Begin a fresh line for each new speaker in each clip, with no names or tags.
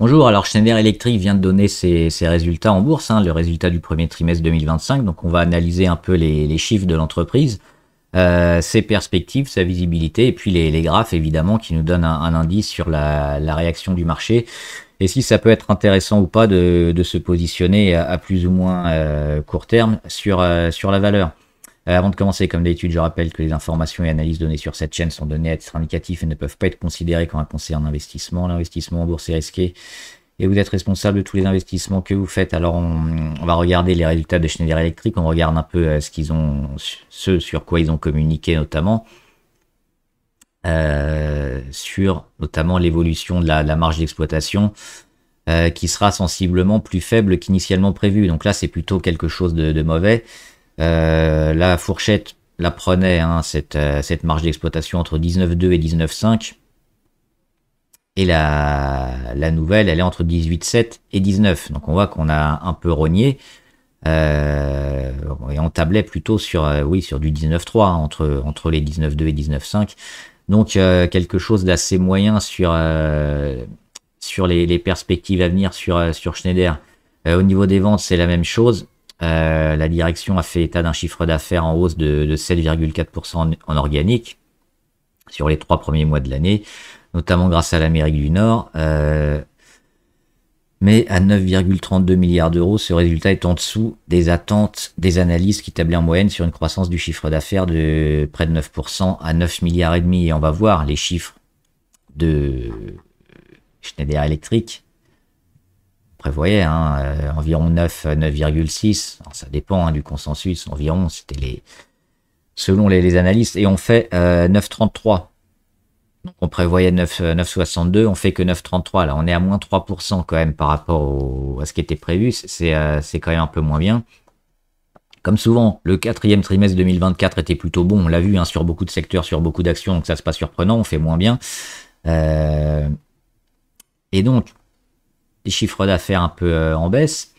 Bonjour, alors Schneider Electric vient de donner ses résultats en bourse, le résultat du premier trimestre 2025. Donc on va analyser un peu les chiffres de l'entreprise, ses perspectives, sa visibilité, et puis les graphes évidemment qui nous donnent un indice sur la réaction du marché, et si ça peut être intéressant ou pas de se positionner à plus ou moins court terme sur la valeur. Avant de commencer, comme d'habitude, je rappelle que les informations et analyses données sur cette chaîne sont données à titre indicatif et ne peuvent pas être considérées comme un conseil en investissement. L'investissement en bourse est risqué et vous êtes responsable de tous les investissements que vous faites. Alors, on va regarder les résultats de Schneider Electric. On regarde un peu ce sur quoi ils ont communiqué notamment. Sur notamment l'évolution de la marge d'exploitation qui sera sensiblement plus faible qu'initialement prévu. Donc là, c'est plutôt quelque chose de mauvais. La fourchette la prenait, cette marge d'exploitation entre 19,2 et 19,5. Et la nouvelle, elle est entre 18,7 et 19. Donc on voit qu'on a un peu rogné. Et on tablait plutôt sur du 19,3, entre les 19,2 et 19,5. Donc quelque chose d'assez moyen sur les perspectives à venir sur Schneider. Au niveau des ventes, c'est la même chose. La direction a fait état d'un chiffre d'affaires en hausse de 7,4% en organique sur les 3 premiers mois de l'année, notamment grâce à l'Amérique du Nord. Mais à 9,32 milliards d'euros, ce résultat est en dessous des attentes des analystes qui tablaient en moyenne sur une croissance du chiffre d'affaires de près de 9% à 9 milliards et demi. Et on va voir les chiffres de Schneider Electric. Prévoyait environ 9,6. Ça dépend du consensus. Environ, c'était selon les analystes. Et on fait 9,33. Donc on prévoyait 9,62. On fait que 9,33. Là, on est à moins 3% quand même par rapport à ce qui était prévu. C'est quand même un peu moins bien. Comme souvent, le 4e trimestre 2024 était plutôt bon. On l'a vu sur beaucoup de secteurs, sur beaucoup d'actions. Donc ça, c'est pas surprenant. On fait moins bien. Et donc, des chiffres d'affaires un peu en baisse,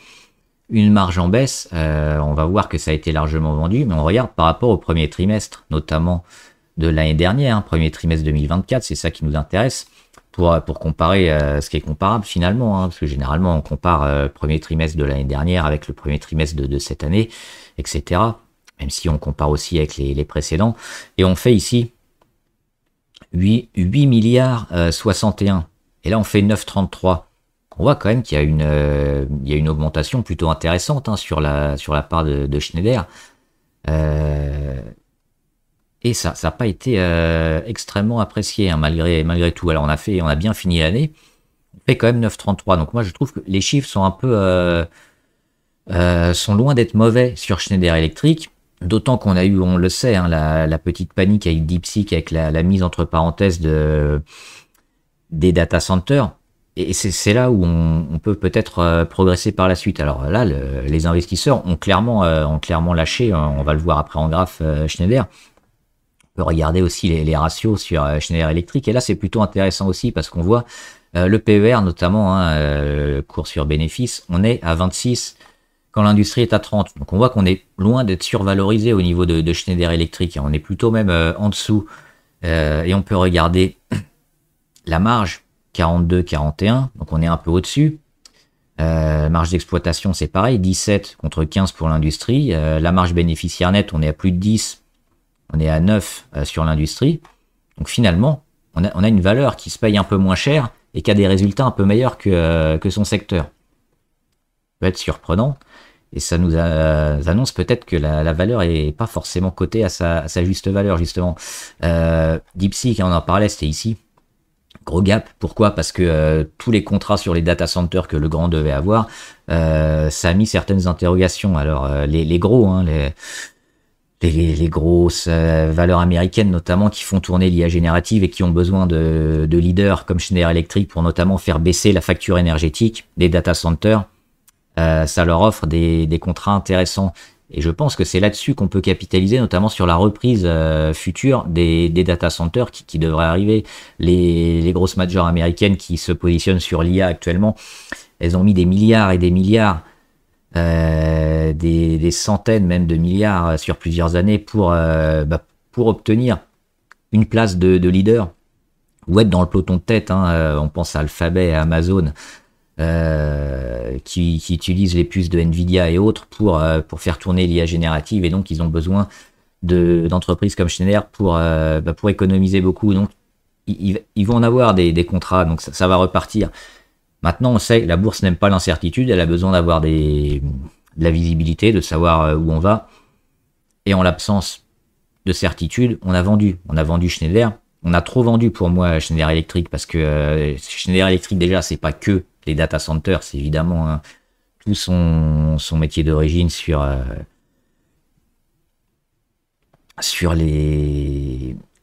une marge en baisse, on va voir que ça a été largement vendu, mais on regarde par rapport au premier trimestre, notamment de l'année dernière, premier trimestre 2024, c'est ça qui nous intéresse, pour comparer ce qui est comparable finalement, parce que généralement on compare premier trimestre de l'année dernière avec le premier trimestre de cette année, etc., même si on compare aussi avec les précédents, et on fait ici 8 milliards 61, et là on fait 9,33. On voit quand même qu'il y a une augmentation plutôt intéressante sur la part de Schneider. Et ça n'a pas été extrêmement apprécié malgré tout. Alors on a bien fini l'année. On fait quand même 9,33. Donc moi je trouve que les chiffres sont un peu sont loin d'être mauvais sur Schneider Electric. D'autant qu'on a eu, on le sait, la petite panique avec DeepSeek, avec la mise entre parenthèses des data centers. Et c'est là où on peut peut-être progresser par la suite. Alors là, les investisseurs ont clairement lâché, on va le voir après en graphe Schneider. On peut regarder aussi les ratios sur Schneider Electric. Et là, c'est plutôt intéressant aussi parce qu'on voit le PER notamment, cours sur bénéfice, on est à 26 quand l'industrie est à 30. Donc on voit qu'on est loin d'être survalorisé au niveau de Schneider Electric. On est plutôt même en dessous. Et on peut regarder la marge. 42, 41, donc on est un peu au-dessus. Marge d'exploitation, c'est pareil, 17 contre 15 pour l'industrie. La marge bénéficiaire nette, on est à plus de 10, on est à 9 sur l'industrie. Donc finalement, on a une valeur qui se paye un peu moins cher et qui a des résultats un peu meilleurs que son secteur. Ça peut être surprenant, et ça nous annonce peut-être que la valeur est pas forcément cotée à sa juste valeur, justement. DeepSeek, on en parlait, c'était ici. Gros gap, pourquoi? Parce que tous les contrats sur les data centers que le grand devait avoir, ça a mis certaines interrogations. Alors les gros, les grosses valeurs américaines notamment qui font tourner l'IA générative et qui ont besoin de leaders comme Schneider Electric pour notamment faire baisser la facture énergétique des data centers, ça leur offre des contrats intéressants. Et je pense que c'est là-dessus qu'on peut capitaliser, notamment sur la reprise future des data centers qui devraient arriver. Les grosses majors américaines qui se positionnent sur l'IA actuellement, elles ont mis des milliards et des milliards, des centaines même de milliards sur plusieurs années pour obtenir une place de leader ou être dans le peloton de tête. On pense à Alphabet, à Amazon, qui utilisent les puces de Nvidia et autres pour faire tourner l'IA générative, et donc ils ont besoin d'entreprises comme Schneider pour économiser beaucoup. Donc ils vont en avoir des contrats, donc ça va repartir. Maintenant, on sait que la bourse n'aime pas l'incertitude, elle a besoin d'avoir de la visibilité, de savoir où on va. Et en l'absence de certitude, on a vendu. On a vendu Schneider. On a trop vendu pour moi Schneider Electric, parce que Schneider Electric, déjà, c'est pas que les data centers, c'est évidemment tout son métier d'origine sur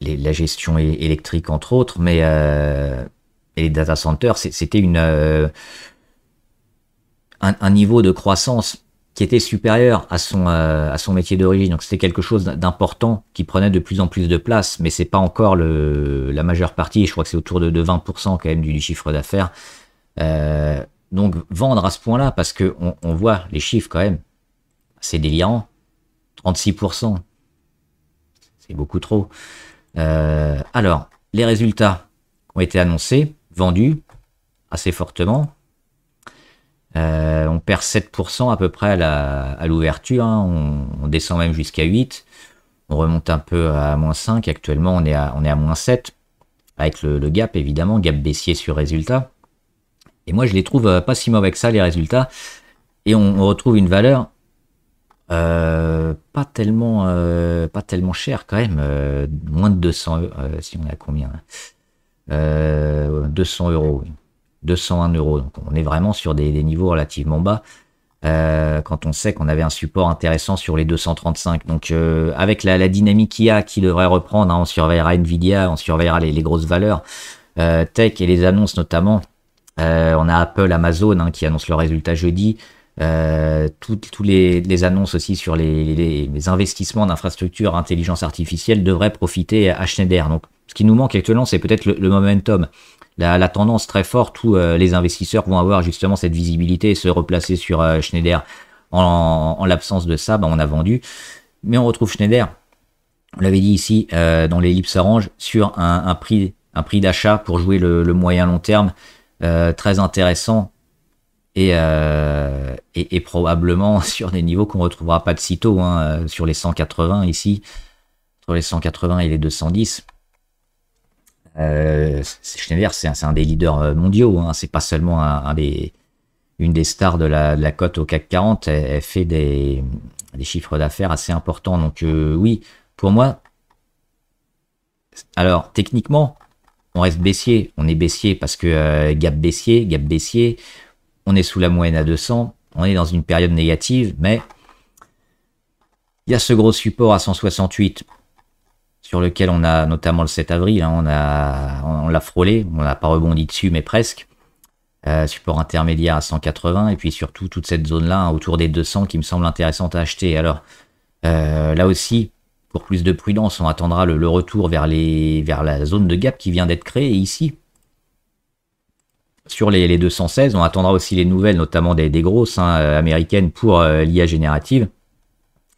la gestion électrique, entre autres, mais et les data centers, c'était un niveau de croissance qui était supérieur à son métier d'origine. Donc c'était quelque chose d'important qui prenait de plus en plus de place, mais c'est pas encore la majeure partie. Je crois que c'est autour de 20% quand même du chiffre d'affaires. Donc vendre à ce point-là, parce que on voit les chiffres quand même, c'est délirant. 36%, c'est beaucoup trop. Alors, les résultats ont été annoncés, vendus assez fortement. On perd 7% à peu près à l'ouverture, hein. On descend même jusqu'à 8. On remonte un peu à -5. Actuellement, on est à -7. Avec le gap, évidemment, gap baissier sur résultat. Et moi, je les trouve pas si mauvais que ça, les résultats. Et on retrouve une valeur pas tellement chère quand même. Moins de 200 euros. Si on est à combien 200 euros. Oui. 201 euros. Donc on est vraiment sur des niveaux relativement bas. Quand on sait qu'on avait un support intéressant sur les 235. Donc avec la dynamique qu'il y a, qui devrait reprendre, hein, on surveillera Nvidia, on surveillera les grosses valeurs tech et les annonces notamment. On a Apple, Amazon, hein, qui annoncent leurs résultats jeudi. Tous les annonces aussi sur les investissements d'infrastructures intelligence artificielle devraient profiter à Schneider. Donc ce qui nous manque actuellement, c'est peut-être le momentum. La tendance très forte où les investisseurs vont avoir justement cette visibilité et se replacer sur Schneider. En l'absence de ça, on a vendu. Mais on retrouve Schneider, on l'avait dit ici, dans l'ellipse orange, sur un prix d'achat pour jouer le moyen long terme, très intéressant et probablement sur des niveaux qu'on ne retrouvera pas de sitôt, hein, sur les 180 ici, entre les 180 et les 210. Schneider, c'est un des leaders mondiaux, hein. C'est pas seulement une des stars de la cote au CAC 40. Elle fait des chiffres d'affaires assez importants. Donc oui, pour moi, alors techniquement, on reste baissier. On est baissier parce que gap baissier. On est sous la moyenne à 200. On est dans une période négative, mais il y a ce gros support à 168. Sur lequel on a notamment le 7 avril, hein, on l'a frôlé, on n'a pas rebondi dessus, mais presque. Support intermédiaire à 180, et puis surtout toute cette zone-là, hein, autour des 200, qui me semble intéressante à acheter. Alors, là aussi, pour plus de prudence, on attendra le retour vers la zone de gap qui vient d'être créée ici. Sur les 216, on attendra aussi les nouvelles, notamment des grosses, hein, américaines pour l'IA générative.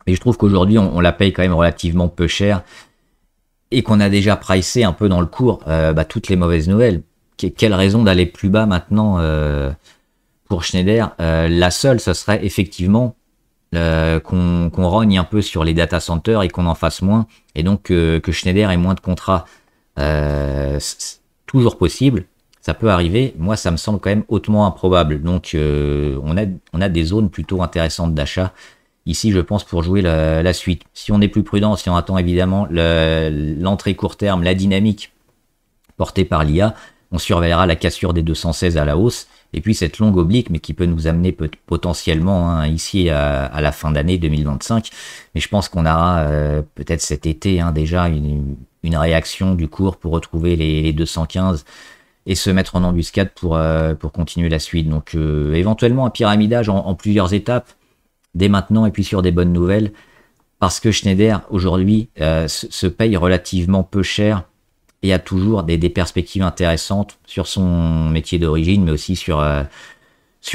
Mais je trouve qu'aujourd'hui, on la paye quand même relativement peu cher, et qu'on a déjà pricé un peu dans le cours toutes les mauvaises nouvelles. Quelle raison d'aller plus bas maintenant pour Schneider? La seule, ce serait effectivement qu'on rogne un peu sur les data centers et qu'on en fasse moins, et donc que Schneider ait moins de contrats. C'est toujours possible, ça peut arriver. Moi, ça me semble quand même hautement improbable. Donc on a des zones plutôt intéressantes d'achat ici, je pense, pour jouer la suite. Si on est plus prudent, si on attend évidemment l'entrée court terme, la dynamique portée par l'IA, on surveillera la cassure des 216 à la hausse, et puis cette longue oblique, mais qui peut nous amener potentiellement, hein, ici à la fin d'année 2025. Mais je pense qu'on aura peut-être cet été, hein, déjà une réaction du cours pour retrouver les 215 et se mettre en embuscade pour continuer la suite. Donc éventuellement un pyramidage en plusieurs étapes, dès maintenant, et puis sur des bonnes nouvelles, parce que Schneider aujourd'hui se paye relativement peu cher et a toujours des perspectives intéressantes sur son métier d'origine, mais aussi sur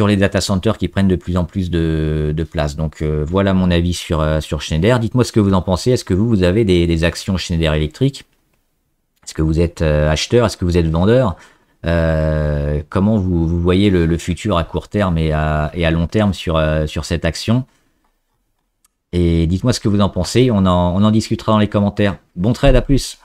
les data centers qui prennent de plus en plus de place. Donc voilà mon avis sur Schneider. Dites-moi ce que vous en pensez. Est-ce que vous avez des actions Schneider Electric? Est-ce que vous êtes acheteur? Est-ce que vous êtes vendeur? Comment vous voyez le futur à court terme et à long terme sur cette action. Et dites-moi ce que vous en pensez, on en discutera dans les commentaires. Bon trade, à plus!